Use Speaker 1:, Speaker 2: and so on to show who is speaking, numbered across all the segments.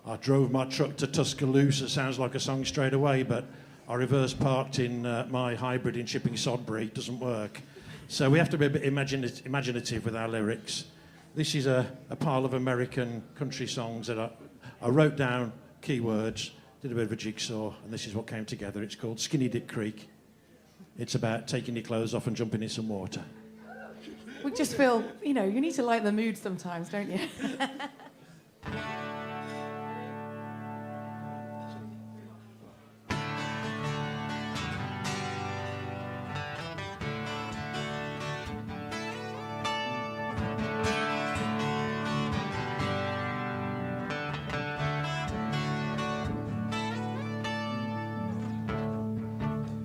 Speaker 1: I drove my truck to Tuscaloosa. Sounds like a song straight away, but I reverse parked in my hybrid in Shipping Sodbury. It doesn't work. So we have to be a bit imaginative with our lyrics. This is a pile of American country songs that I wrote down keywords, did a bit of a jigsaw, and this is what came together. It's called Skinny Dip Creek. It's about taking your clothes off and jumping in some water.
Speaker 2: We just feel, you need to lighten the mood sometimes, don't you?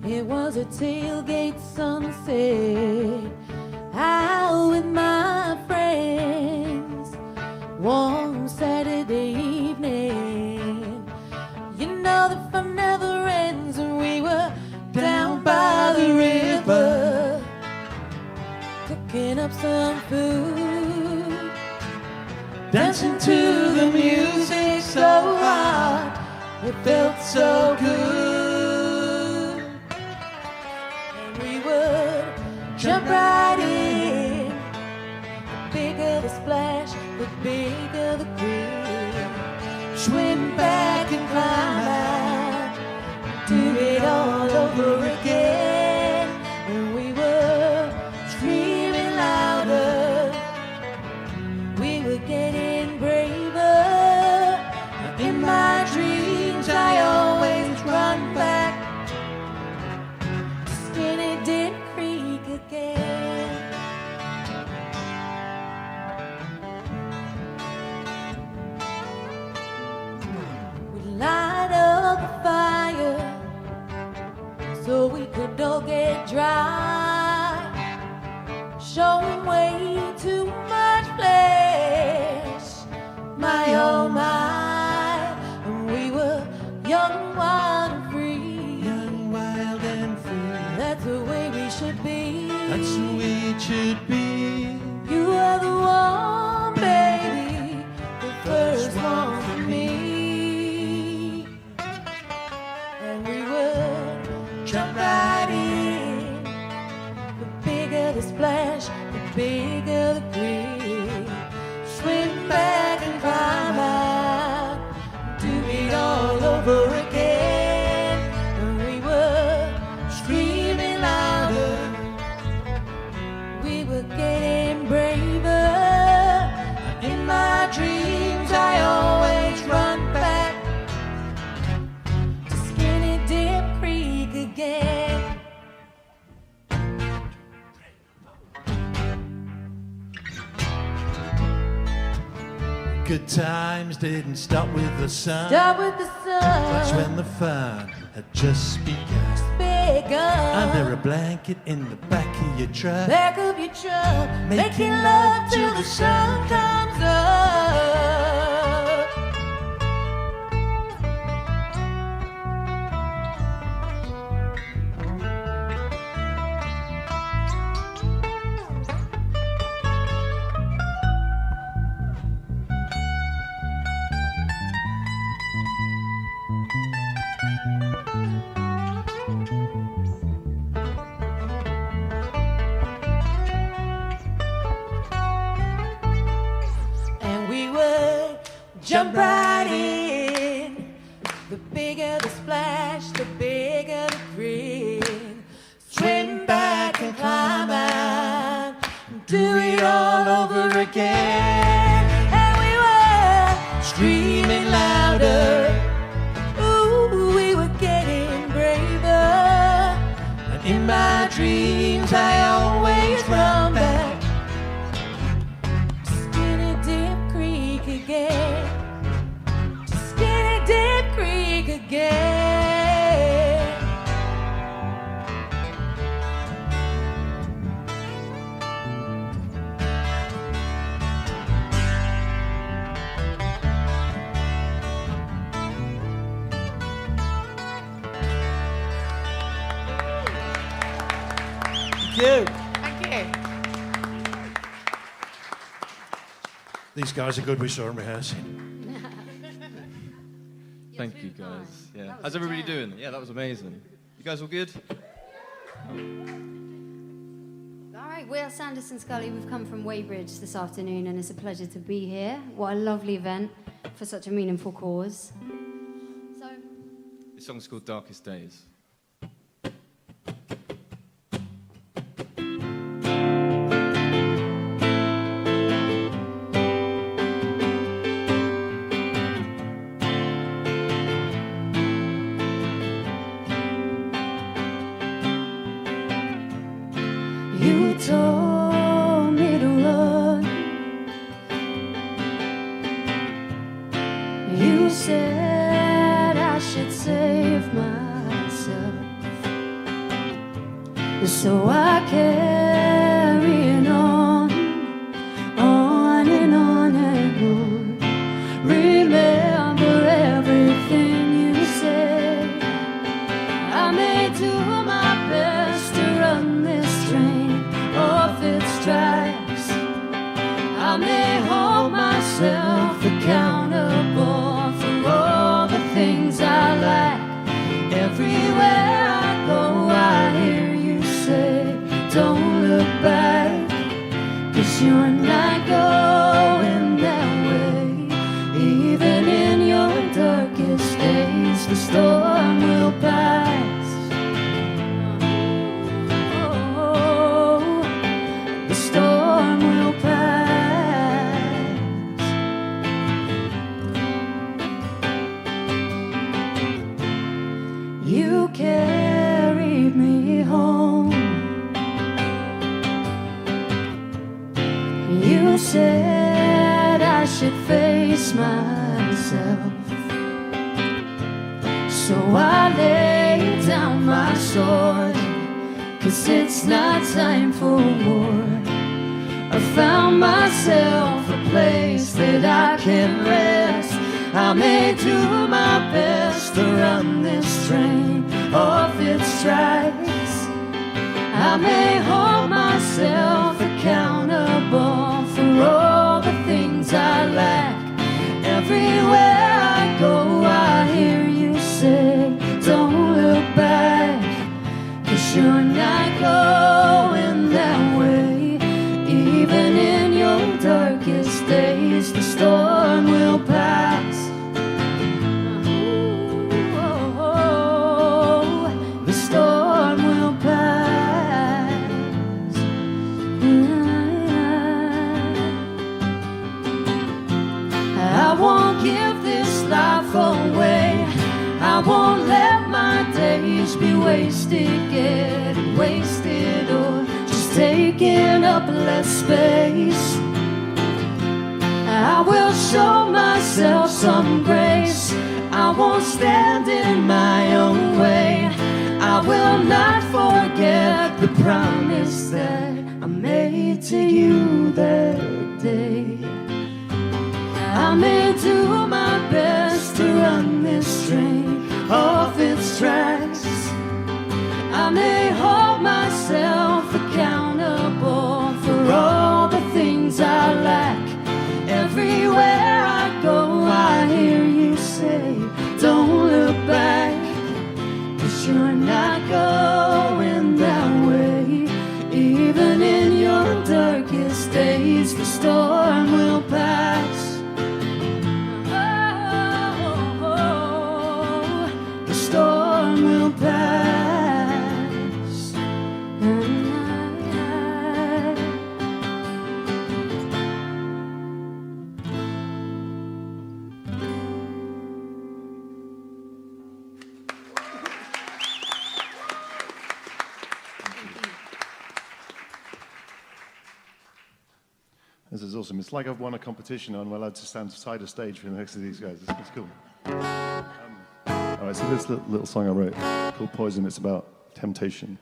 Speaker 3: It was a tailgate sunset, out with my friends, warm Saturday evening. You know the fun never ends, and we were down by the river, cooking up some food, dancing to the music so hard, it felt so good. Jump right in. The bigger the splash, the bigger the grin. Swim back and climb out, do it all over again. And we were screaming louder, we were getting braver. In my dreams I always run back to Skinny Dip Creek again. We light up a fire so we could all get dry, showing way too much flesh, my oh my. And we were young, wild and free,
Speaker 1: Young, wild and free.
Speaker 3: that's the way we should be.
Speaker 1: That's the way it should be.
Speaker 3: You are the one, baby, the first one for me. And we would jump right in. The bigger the splash, the bigger the grin. Swim back and climb out, do it all over again. And we were screaming louder, we were getting braver. In my dreams I always run back to Skinny Dip Creek again.
Speaker 1: Good times didn't stop with the sun.
Speaker 3: Start with the sun.
Speaker 1: That's when the fun had just begun.
Speaker 3: Begun.
Speaker 1: Under a blanket in the back of your truck.
Speaker 3: Back of your truck, making love till the sun comes up. And we would jump right in. The bigger the splash, the bigger the grin. Swim back and climb out, do it all over again. And we were screaming louder, ooh, we were getting braver. And in my dreams I always run back to Skinny Dip Creek again, to Skinny Dip Creek again.
Speaker 1: You.
Speaker 2: Thank you.
Speaker 1: These guys are good. We saw them rehearsing.
Speaker 4: Thank you, guys. Yeah. How's everybody doing? Yeah, that was amazing. You guys all good?
Speaker 5: All right, we're Sanderson Scully. We've come from Weybridge this afternoon, and it's a pleasure to be here. What a lovely event for such a meaningful cause. So,
Speaker 4: This song's called Darkest Days.
Speaker 5: you told me to run. You said I should save myself. So I carried on and on and on. Remember everything you said. I may do my best to run this train off its tracks. I may hold myself accountable for all the things I lack. Everywhere I go, I hear you say, don't look back, 'cause you're not going that way. Even in your darkest days, the storm will pass. Oh, the storm will pass. You carried me home. You said I should face myself. So I laid down my sword, 'cause it's not time for war. I found myself a place that I can rest. I may do my best to run this train off its tracks. I may hold myself accountable for all the things I lack. Everywhere I go, I hear you say, don't look back, 'cause you're not going that way. Even in your darkest days, the storm will pass. The storm will pass. I won't give this life away. I won't let my days be wasted, getting wasted, or just taking up less space. I will show myself some grace. I won't stand in my own way. I will not forget the promise that I made to you that day. I may do my best to run this train off its tracks. I may hold myself accountable for all the things I lack. Everywhere I go, I hear you say, don't look back, 'cause you're not going that way. Even in your darkest days, the storm will pass. The storm will pass.
Speaker 6: This is awesome. It's like I've won a competition and I'm allowed to stand beside a stage for the next of these guys. It's cool. All right, so this little song I wrote called Poison, it's about temptation.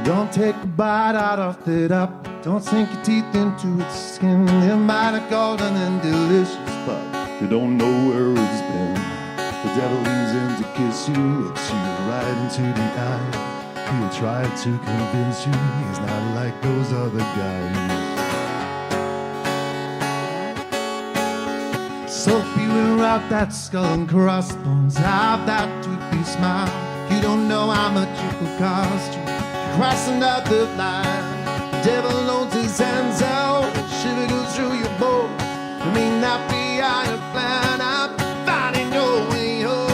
Speaker 6: Don't take a bite out of it up. Don't sink your teeth into its skin. It might have golden and delicious, but you don't know where it's been. The devil leans in to kiss you, looks you right into the eye. He'll try to convince you he's not like those other guys. So beware of that skull and crossbones, have that toothy smile. You don't know how much it will cost you. Cross another line. The devil owns his hands out. Shiver goes through your bones. It may not be on your plan. I'm finding your way home.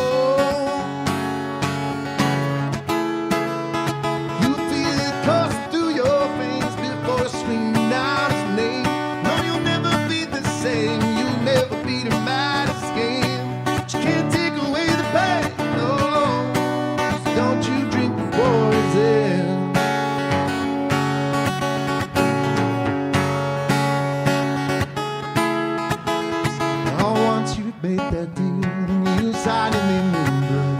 Speaker 6: You feel it coursing through your veins before screaming out his name. No, you'll never be the same. You'll never be the maddest game. But you can't take away the pain. No, so don't you drink the poison. Made that deal and you signed it in blood.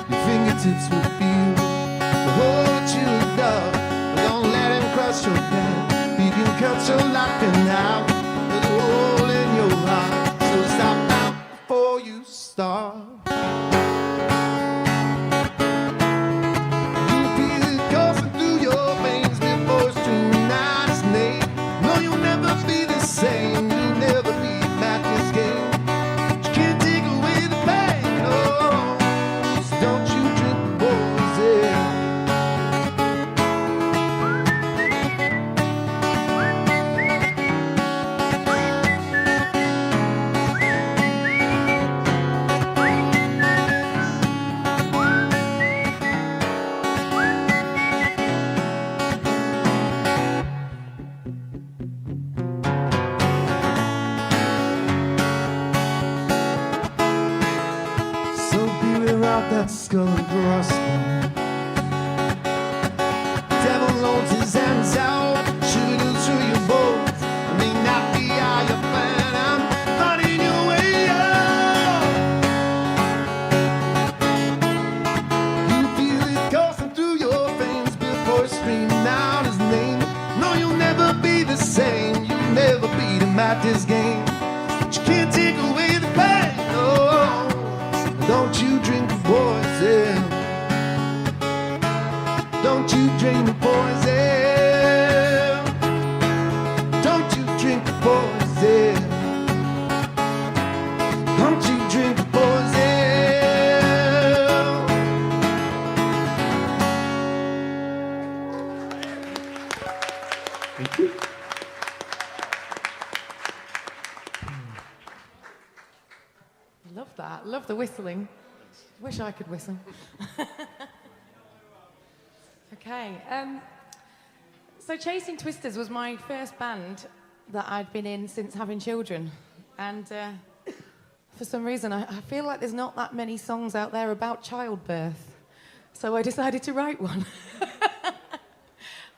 Speaker 6: Your fingertips will feel the whole you love. But don't let him cross your path. He can cut your life in half with a hole in your heart. So stop now before you start. You feel it coursing through your veins before streaming out his name. No, you'll never be the same. You'll never be back this game. That skull and crossbones. Devil owns his hands out, shooting through your bones. It may not be how you plan. I'm finding your way out. You feel it coursing through your veins before screaming out his name. No, you'll never be the same. You'll never beat him at this game. But you can't take away the pain. No. Don't you drink the poison. Don't you drink the poison. Don't you drink the poison. Don't you drink the poison. Thank you.
Speaker 2: Love that. Love the whistling. Wish I could whistle. Okay. So Chasing Twisters was my first band that I'd been in since having children. And for some reason, I feel like there's not that many songs out there about childbirth. So I decided to write one.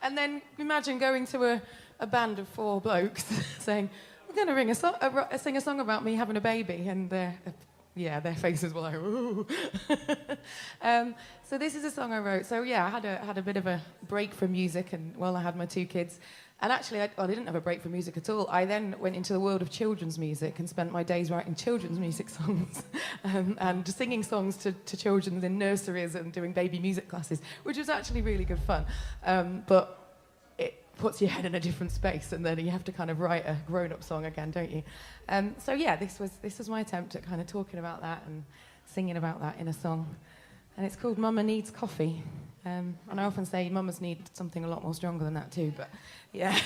Speaker 2: And then imagine going to a band of 4 blokes saying, we're going to sing a song about me having a baby. And yeah, their faces were like, ooh. So this is a song I wrote. So yeah, I had a bit of a break from music, and well, I had my 2 kids. And actually, I didn't have a break from music at all. I then went into the world of children's music and spent my days writing children's music songs and singing songs to children in nurseries and doing baby music classes, which was actually really good fun. But it puts your head in a different space, and then you have to kind of write a grown-up song again, don't you? So yeah, this was my attempt at kind of talking about that and singing about that in a song. And it's called Mama Needs Coffee. And I often say mamas need something a lot more stronger than that too, but yeah.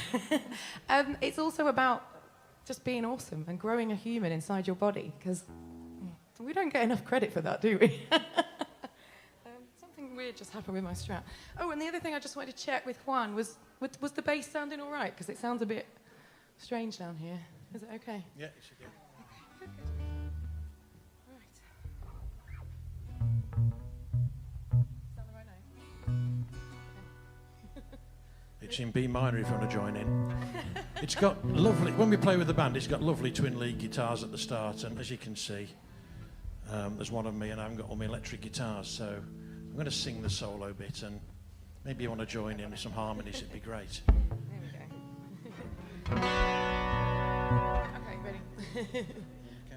Speaker 2: It's also about just being awesome and growing a human inside your body, because we don't get enough credit for that, do we? Something weird just happened with my strap. Oh, and the other thing I just wanted to check with Juan was the bass sounding all right? Because it sounds a bit strange down here. Is it okay?
Speaker 1: Yeah, it should be.
Speaker 2: Okay, good. All right. Is that the right note?
Speaker 1: It's in B minor if you want to join in. It's got lovely, when we play with the band, it's got lovely twin lead guitars at the start, and as you can see, there's one of me and I haven't got all my electric guitars, so I'm going to sing the solo bit, and maybe you want to join in with some harmonies, it'd be great.
Speaker 2: There we go. Okay, ready?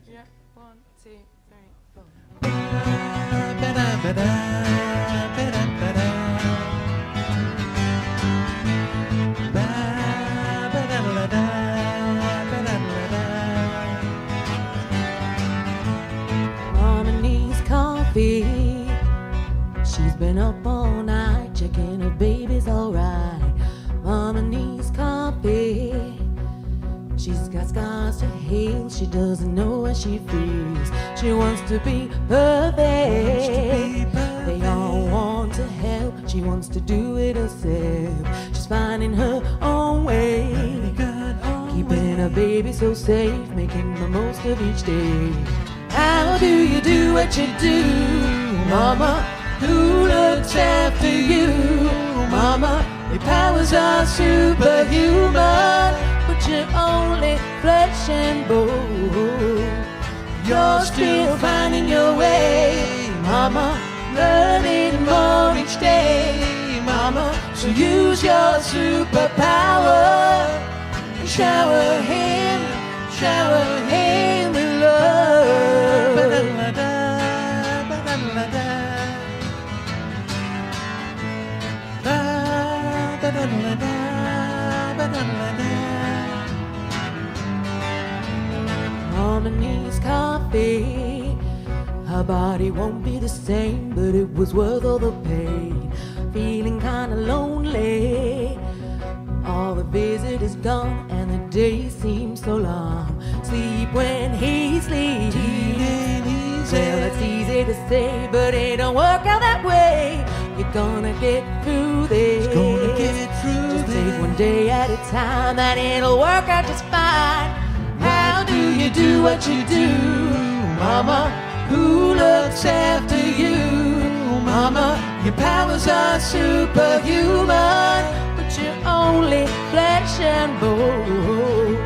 Speaker 2: Yeah, 1, 2, 3, 4.
Speaker 5: Mama needs coffee. She's been up all night checking her baby's alright. Mama needs coffee. She's got scars to heal. She doesn't know what she feels. She wants to be perfect. They all want to help. She wants to do it herself. She's finding her own way. Keeping her baby so safe, making the most of each day. How do you do what you do, Mama? Who looks after you, Mama? Your powers are superhuman, but you're only flesh and bone. You're still finding your way, Mama, learning more each day, Mama. So use your superpower and shower him with love. Mama needs coffee. Her body won't be the same, but it was worth all the pain. Feeling kinda lonely. All the visit is gone and the day seems so long. Sleep when he sleeps. Well, it's easy to say, but it don't work out that way. You're gonna get through this. Just take one day at a time and it'll work out just fine. How do you do what you do, Mama? Who looks after you, Mama? Your powers are superhuman, but you're only flesh and bone.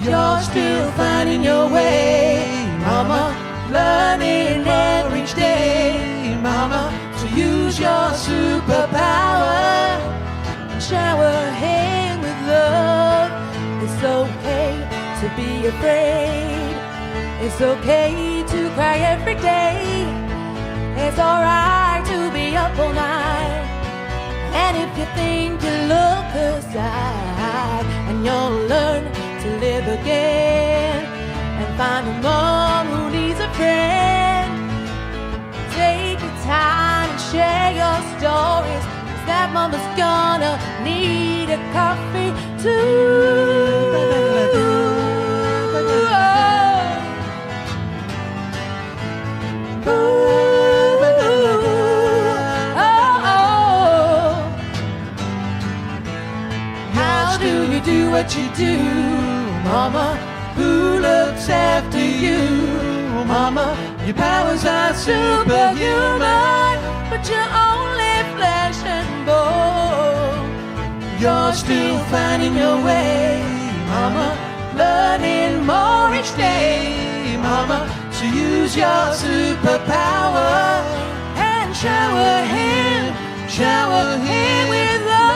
Speaker 5: You're still finding your way, Mama, learning every day, Mama. So use your superpower and shower him with love. It's okay to be afraid. It's okay to cry every day. It's alright to be up all night. And if you think you look aside, and you'll learn to live again and find a mom who needs a friend. Take your time and share your stories, 'cause that mama's gonna need a coffee too. How do you do what you do, Mama? Who looks after you, Mama? Your powers are superhuman, but you're only flesh and bone. You're still finding your way, Mama, learning more each day, Mama. So use your superpower and shower him with love.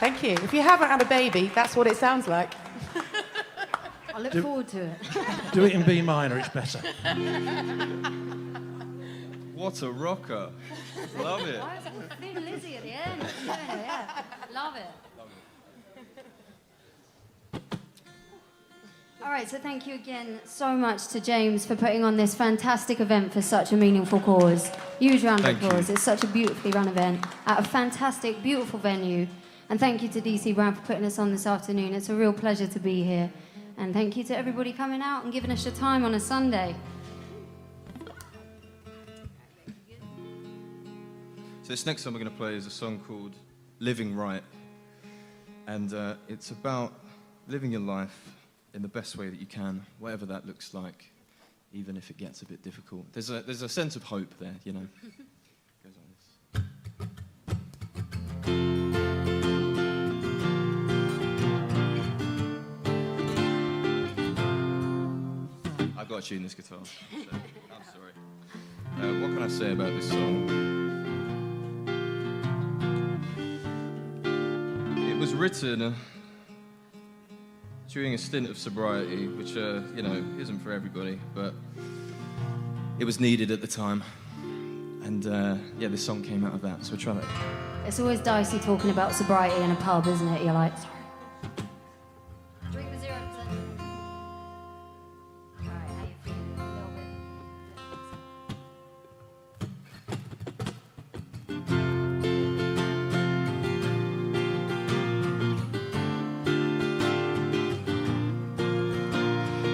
Speaker 2: Thank you. If you haven't had a baby, that's what it sounds like.
Speaker 7: I look forward to it.
Speaker 1: Do it in B minor, it's better.
Speaker 4: What a rocker. Love it.
Speaker 7: Why is it Thin Lizzy at the end? Yeah. Love it. All right, so thank you again so much to James for putting on this fantastic event for such a meaningful cause. Huge round of applause. It's such a beautifully run event at a fantastic, beautiful venue. And thank you to DC Brown for putting us on this afternoon. It's a real pleasure to be here. And thank you to everybody coming out and giving us your time on a Sunday.
Speaker 4: So this next song we're going to play is a song called Living Right. And it's about living your life in the best way that you can, whatever that looks like, even if it gets a bit difficult. There's a sense of hope there, you know. Goes on this. I've got to tune this guitar. So, I'm sorry. What can I say about this song? It was written during a stint of sobriety, which, you know, isn't for everybody, but it was needed at the time. And, yeah, this song came out of that, so try that.
Speaker 7: It's always dicey talking about sobriety in a pub, isn't it? You're like, sorry. Drink the 0%. All right, how you feeling? A little bit.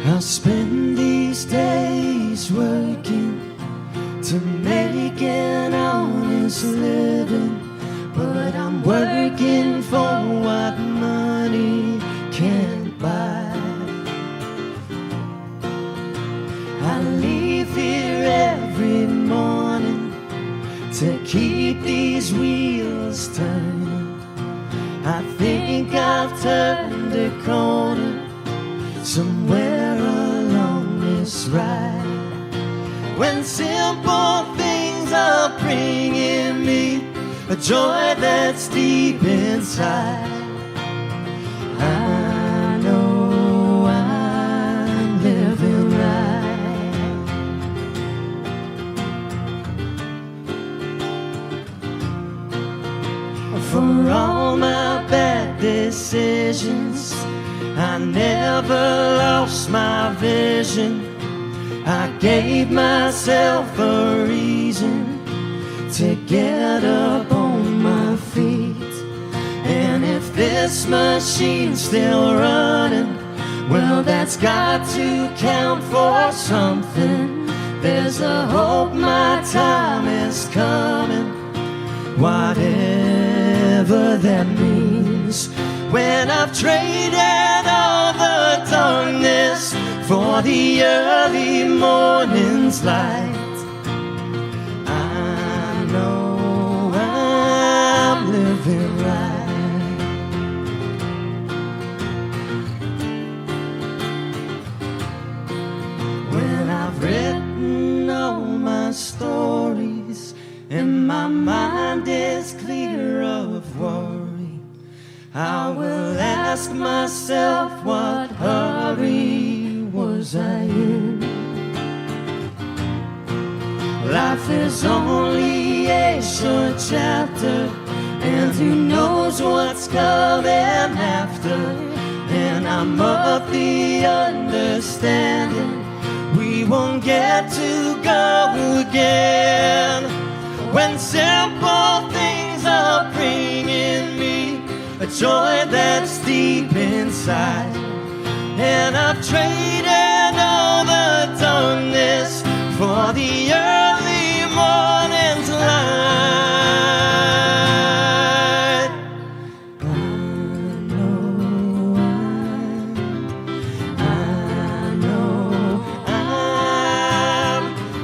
Speaker 5: I spend these days working to make an honest living, but I'm working for what money can't buy. I leave here every morning to keep these wheels turning. I think I've turned a corner somewhere along this ride, when simple things are bringing me a joy that's deep inside. I know I'm living right. For all my bad decisions, I never lost my vision. I gave myself a reason to get up on my feet. And if this machine's still running, well, that's got to count for something. There's a hope my time is coming, whatever that means. When I've traded all the darkness for the early morning's light, I know I'm living right. When I've written all my stories and my mind is clear of worry, I will ask myself, what hurry was I in? Life is only a short chapter, and who knows what's coming after. And I'm of the understanding we won't get to go again. When simple things are bringing me a joy that's deep inside, and I've traded all the darkness for the early morning's light.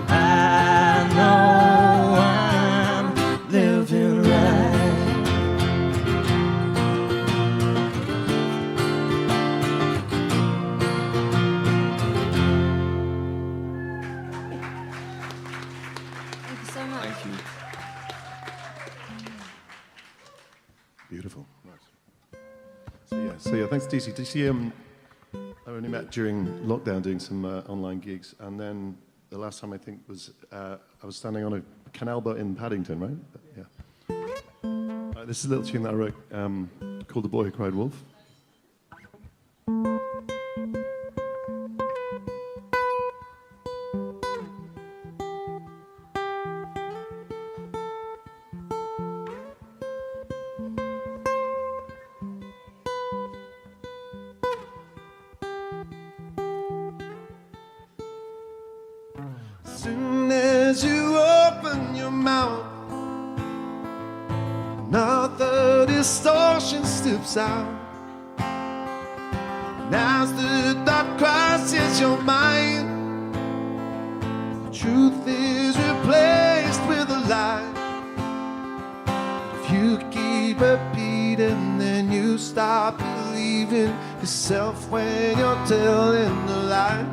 Speaker 5: I know I'm living right.
Speaker 7: Thank you so much.
Speaker 4: Thank you.
Speaker 6: Beautiful. Nice. So yeah, thanks DC. DC, I only met during lockdown doing some online gigs, and then the last time I think was I was standing on a canal boat in Paddington, right? Yeah. This is a little tune that I wrote called "The Boy Who Cried Wolf."
Speaker 8: Soon as you open your mouth, another distortion steps out. And as the thought crosses your mind, truth is replaced with a lie. If you keep repeating, then you stop believing yourself when you're telling the lie.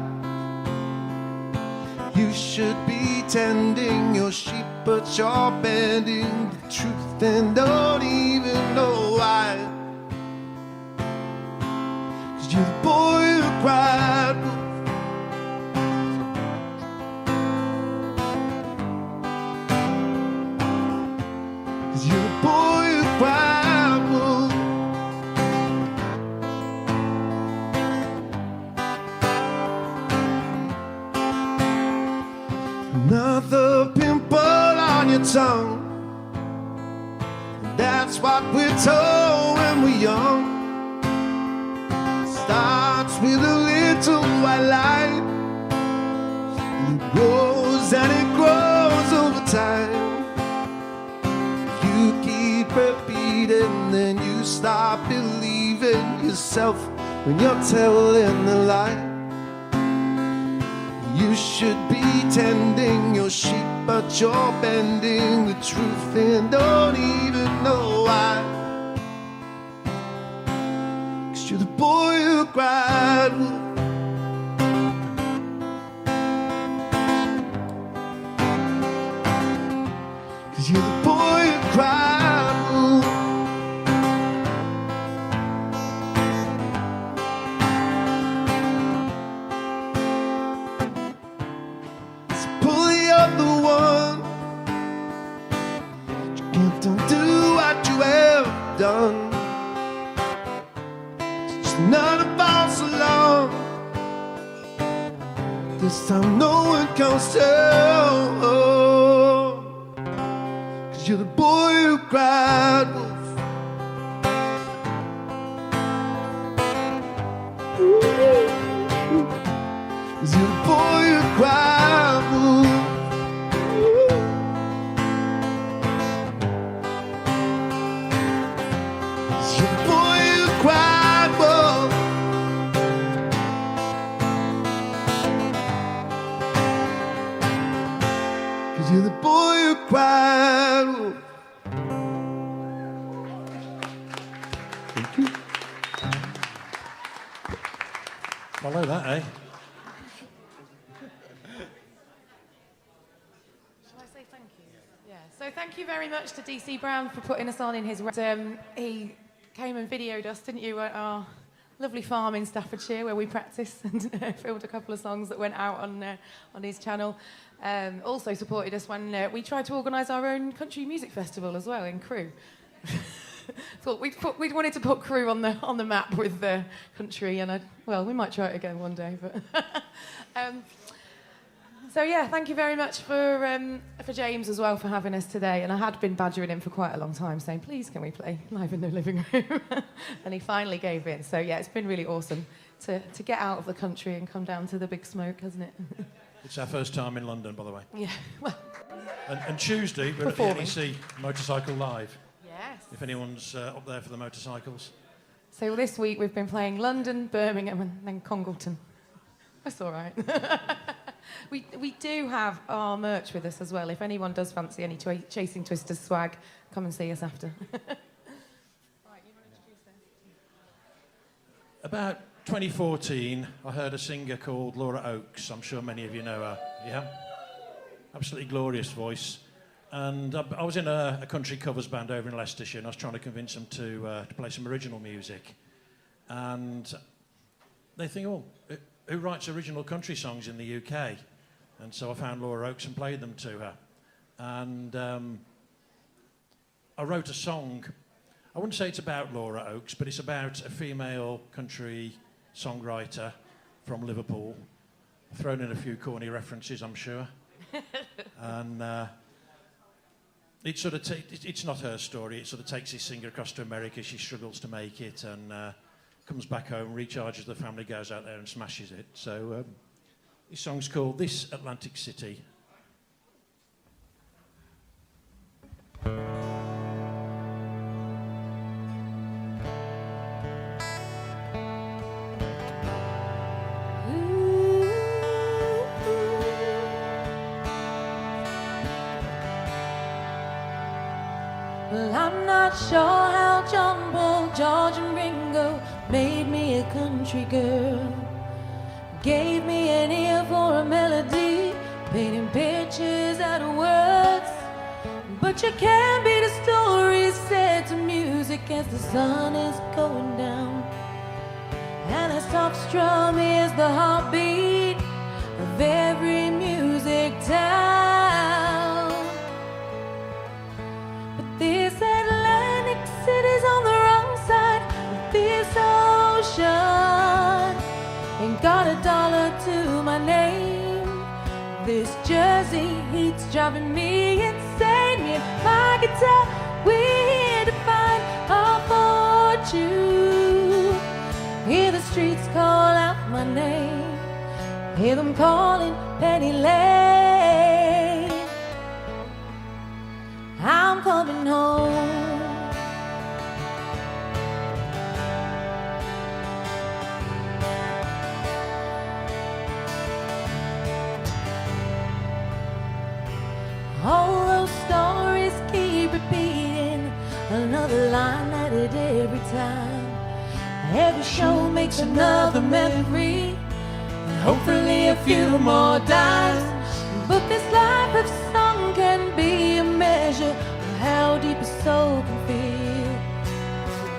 Speaker 8: You should be tending your sheep, but you're bending the truth and don't even know why. 'Cause you're the boy who cried wolf. You're the boy who cried wolf. Another pimple on your tongue. That's what we're told when we're young. Starts with a little white light. It grows and it grows over time. You keep repeating, then you stop believing yourself when you're telling the lie. You should be tending your sheep, but you're bending the truth and don't even know why. 'Cause you're the boy who cried wolf. You're the boy who cried wolf. So pull you're the one. You can't undo what you have done. It's just none of us alone. This time no one comes to. You're the boy who cried wolf. You're the boy who cried wolf. You're the boy who cried wolf. Cause you're the boy who cried wolf.
Speaker 1: Follow that, eh?
Speaker 2: Shall I say thank you? Yeah. So thank you very much to DC Brown for putting us on in his. He came and videoed us, didn't you, at our lovely farm in Staffordshire where we practice, and filmed a couple of songs that went out on his channel. Also supported us when we tried to organise our own country music festival as well in Crewe. Thought we wanted to put Crewe on the map with the country, and we might try it again one day. But so yeah, thank you very much for James as well for having us today. And I had been badgering him for quite a long time, saying please can we play live in the living room, and he finally gave in. So yeah, it's been really awesome to get out of the country and come down to the big smoke, hasn't it?
Speaker 1: It's our first time in London, by the way.
Speaker 2: Yeah. Well.
Speaker 1: And Tuesday we're at the NEC Motorcycle Live.
Speaker 2: Yes.
Speaker 1: If anyone's up there for the motorcycles.
Speaker 2: So this week we've been playing London, Birmingham, and then Congleton. That's all right. We do have our merch with us as well. If anyone does fancy any Chasing Twisters swag, come and see us after. Right, you want to introduce them?
Speaker 1: About 2014, I heard a singer called Laura Oakes. I'm sure many of you know her. Yeah? Absolutely glorious voice. And I was in a country covers band over in Leicestershire, and I was trying to convince them to play some original music. And they think, oh, who writes original country songs in the UK? And so I found Laura Oakes and played them to her. And I wrote a song. I wouldn't say it's about Laura Oakes, but it's about a female country songwriter from Liverpool. I've thrown in a few corny references, I'm sure. And it sort of it's not her story. It sort of takes this singer across to America. She struggles to make it and comes back home, recharges the family, goes out there and smashes it. So this song's called This Atlantic City.
Speaker 3: I'm not sure how John, Paul, George and Ringo made me a country girl. Gave me an ear for a melody, painting pictures out of words. But you can't beat a story said to music as the sun is going down. And a soft strum is the heartbeat of every music town. But this Atlantic city's on the wrong side of this ocean. Ain't got a dollar to my name. This Jersey heat's driving me insane. Me and my guitar, we're here to find our fortune. Hear the streets call out my name. Hear them calling Penny Lane. I'm coming home. All those stories keep repeating, another line added every time. Every show makes another memory, and hopefully a few more dimes. But this life of song can be a measure of how deep a soul can feel.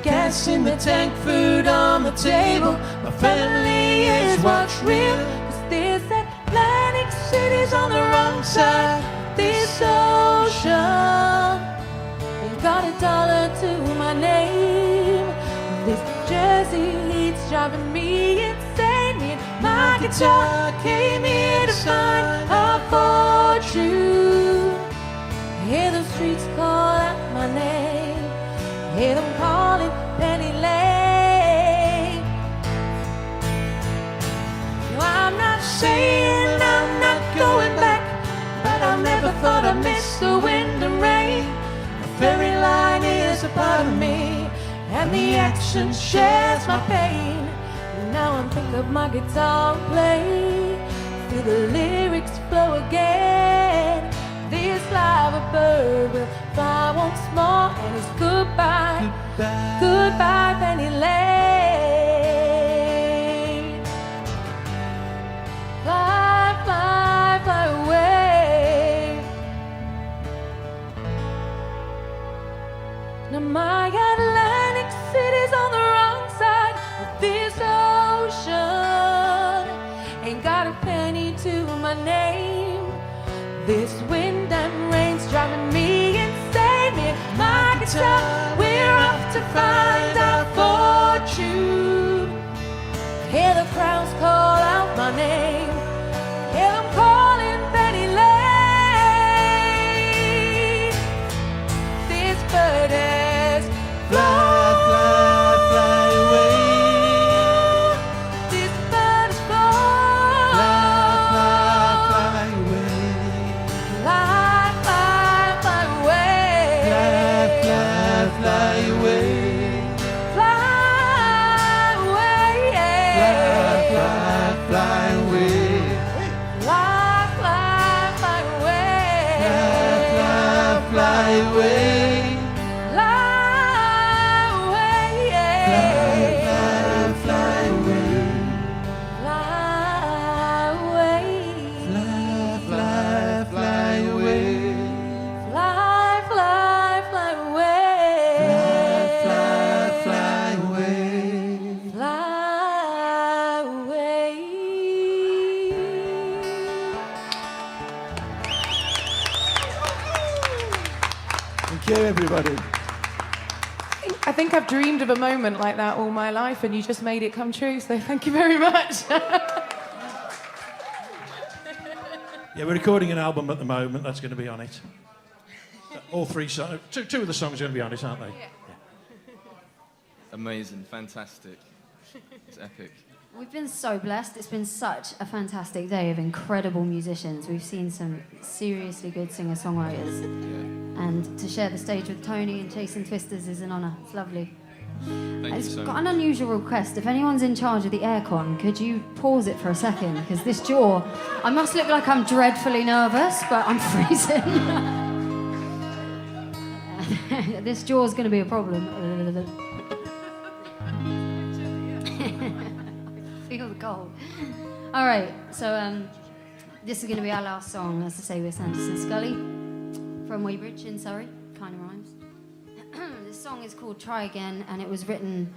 Speaker 3: Gas in the tank, food on the table, my family is what's real. 'Cause this Atlantic city's on the wrong side of this ocean. Ain't got a dollar to my name. This Jersey heat's driving me insane. Me and my guitar came here to find a fortune. Hear the streets call out my name. Hear them calling Penny Lane. No, I'm not saying I'm not going back, but I never thought I'd miss the wind and rain. The ferry line is a part of me, and the action shares my pain. Now I'm pick up my guitar and play, feel the lyrics flow again. This live bird will fly once more, and it's goodbye, goodbye, goodbye Penny Lane. Fly, fly, fly away. Now my Atlantic city's on the wrong side of this ocean. Ain't got a penny to my name. This wind and rain's driving me insane. Me and my guitar, we're off to find our fortune. Hear the crowds call out my name. Hear them calling Penny Lane. This bird is fly, fly, fly away. This bird is fly, fly, fly away. Fly, fly, fly away. Fly, fly, fly away. Fly away. Fly, fly, fly away. Fly, fly, fly away. Fly, fly, fly away.
Speaker 6: Thank you, everybody.
Speaker 2: I think I've dreamed of a moment like that all my life, and you just made it come true, so thank you very much.
Speaker 1: Yeah, we're recording an album at the moment, that's going to be on it. All three songs, two of the songs are going to be on it, aren't they? Yeah.
Speaker 4: Amazing, fantastic. It's epic.
Speaker 7: We've been so blessed. It's been such a fantastic day of incredible musicians. We've seen some seriously good singer-songwriters.
Speaker 4: Yeah.
Speaker 7: And to share the stage with Tony and Chasing Twisters is an honour. It's lovely.
Speaker 4: Thank you
Speaker 7: I've
Speaker 4: so
Speaker 7: got
Speaker 4: much.
Speaker 7: an unusual request. If anyone's in charge of the aircon, could you pause it for a second? Because this jaw, I must look like I'm dreadfully nervous, but I'm freezing. This jaw's going to be a problem. I feel the cold. All right, so this is going to be our last song. As I say, we're Sanderson Scully from Weybridge in Surrey. Kind of rhymes. This song is called Try Again, and it was written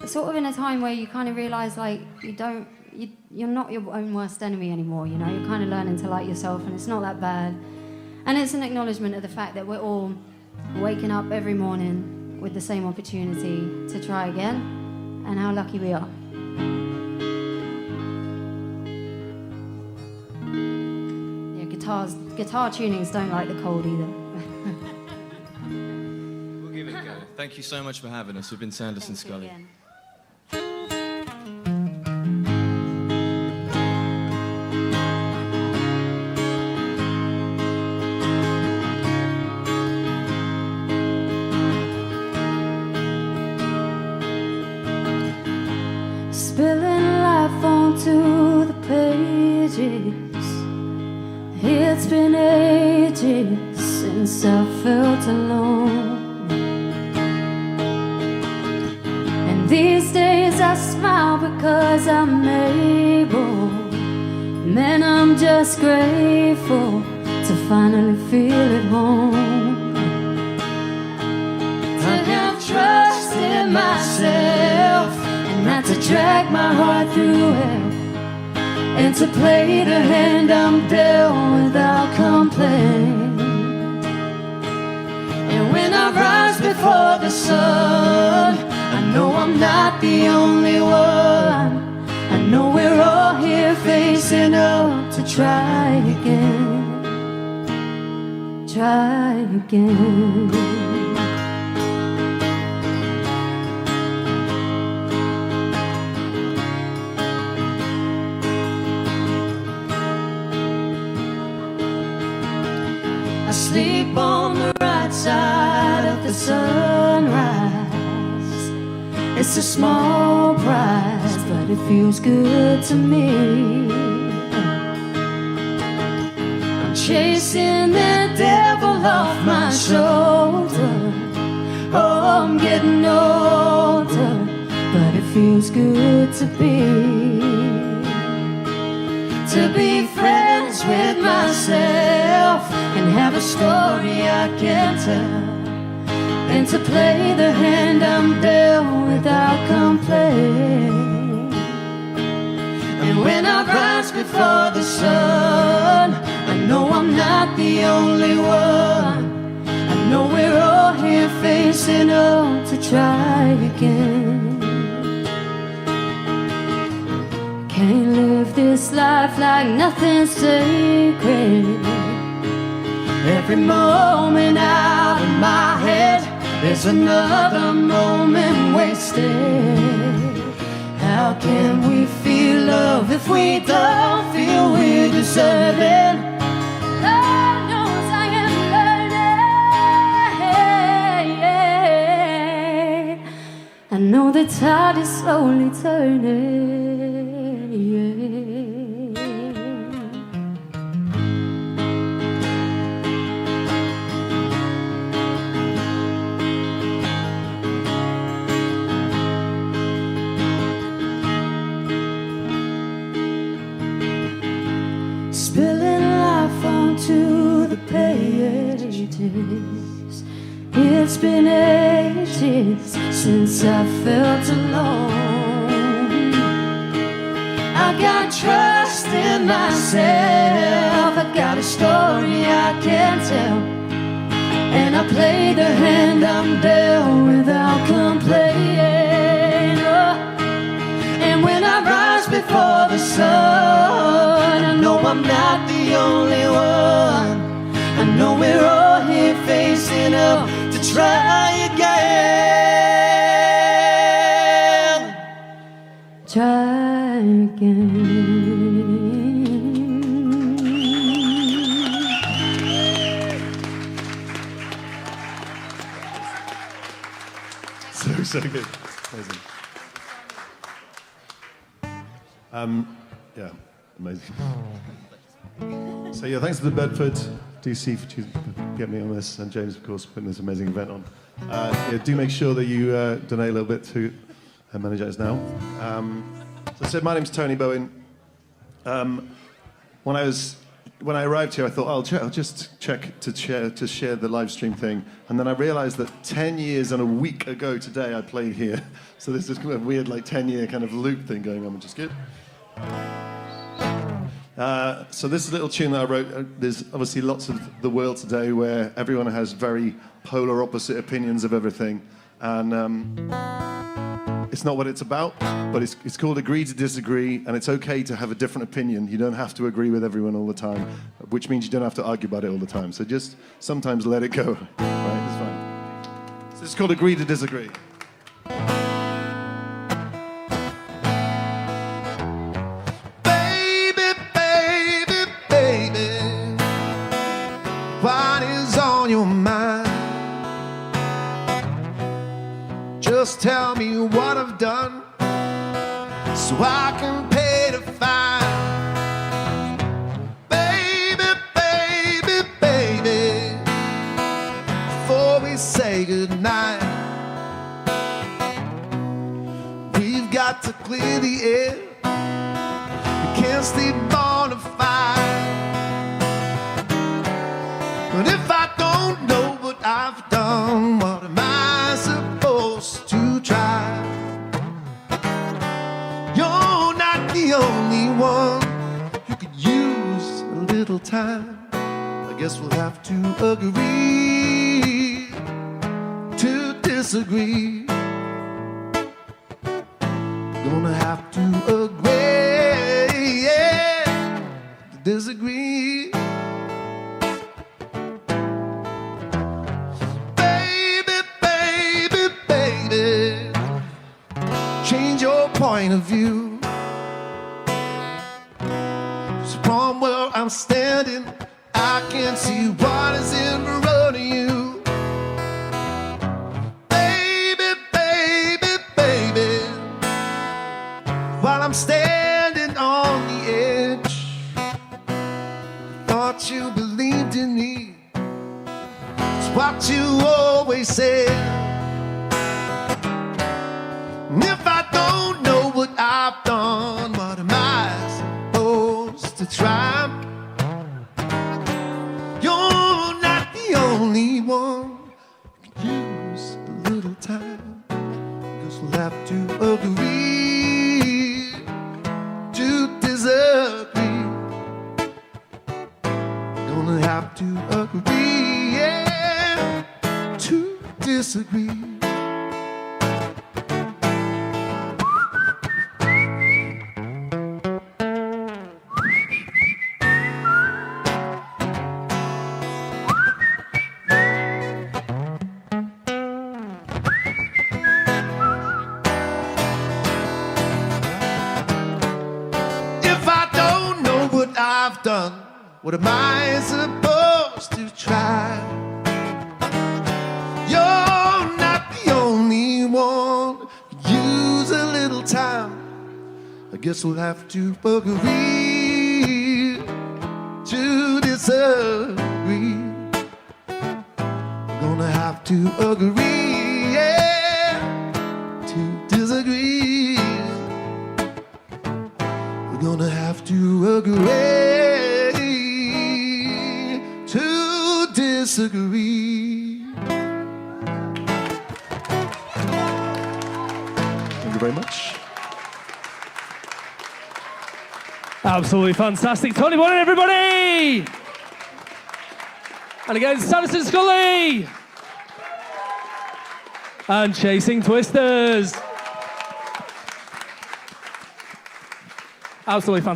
Speaker 7: sort of in a time where you kind of realise, like, you're not your own worst enemy anymore, you know? You're kind of learning to like yourself, and it's not that bad. And it's an acknowledgement of the fact that we're all waking up every morning with the same opportunity to try again, and how lucky we are. Yeah, guitar tunings don't like the cold either.
Speaker 4: We'll give it a go. Thank you so much for having us. We've been Sanderson Scully.
Speaker 7: Again.
Speaker 3: Spilling life onto the pages. It's been ages since I felt alone. And these days I smile because I'm able. Man, I'm just grateful to finally feel at home. To have trust in myself, not to drag my heart through hell, and to play the hand I'm dealt without complaint. And when I rise before the sun, I know I'm not the only one. I know we're all here facing up to try again. Try again. Sleep on the right side of the sunrise. It's a small price, but it feels good to me. I'm chasing the devil off my shoulder. Oh, I'm getting older, but it feels good to be friends with myself, and have a story I can tell, and to play the hand I'm dealt without complaint. And when I rise before the sun, I know I'm not the only one. I know we're all here facing up to try again. Can't live this life like nothing's sacred. Every moment out of my head, there's another moment wasted. How can we feel love if we don't feel we're deserving? Lord knows I am learning. I know the tide is slowly turning. Spilling life onto the pages. It's been ages since I felt alone. I got trust in myself. I got a story I can tell, and I play the hand I'm dealt without complaining. Oh. And when I rise before the sun, I know I'm not the only one. I know we're all here facing up to try again. Try again.
Speaker 6: So good. Amazing. Yeah, amazing. So yeah, thanks to the Bedford. DC for getting me on this, and James, of course, for putting this amazing event on. Yeah, do make sure that you donate a little bit to Manage Us Now. So I said, my name's Tony Bowen. When I arrived here, I thought, I'll just check to share the live stream thing. And then I realized that 10 years and a week ago today, I played here. So there's this kind of weird, like, 10-year kind of loop thing going on, which is good. So this is a little tune that I wrote. There's obviously lots of the world today where everyone has very polar opposite opinions of everything. And it's not what it's about, but it's called Agree to Disagree, and it's okay to have a different opinion. You don't have to agree with everyone all the time, which means you don't have to argue about it all the time. So just sometimes let it go, right? It's fine. So it's called Agree to Disagree.
Speaker 8: Baby, baby, baby, what is on your mind? Just tell me what I've done so I can pay the fine. Baby, baby, baby, before we say goodnight, we've got to clear the air. We can't sleep on a fire. But if I don't know what I've done, what am I supposed to try? You're not the only one who could use a little time. I guess we'll have to agree to disagree. Gonna have to agree, yeah, to disagree. Change your point of view. 'Cause from where I'm standing, I can see what is in front of you. Baby, baby, baby, while I'm standing on the edge, thought you believed in me. It's what you always said. If I don't know what I've done, what am I supposed to try? You're not the only one who could use a little time. Guess we'll have to agree to disagree. Gonna have to agree, yeah, to disagree. Done. What am I supposed to try? You're not the only one. Use a little time. I guess we'll have to agree to disagree. We're gonna have to agree, yeah, to disagree. We're gonna have to agree to disagree.
Speaker 6: Thank you very much.
Speaker 9: Absolutely fantastic. Tony Bowen, everybody! And again, Sanderson Scully! And Chasing Twisters. Absolutely fantastic.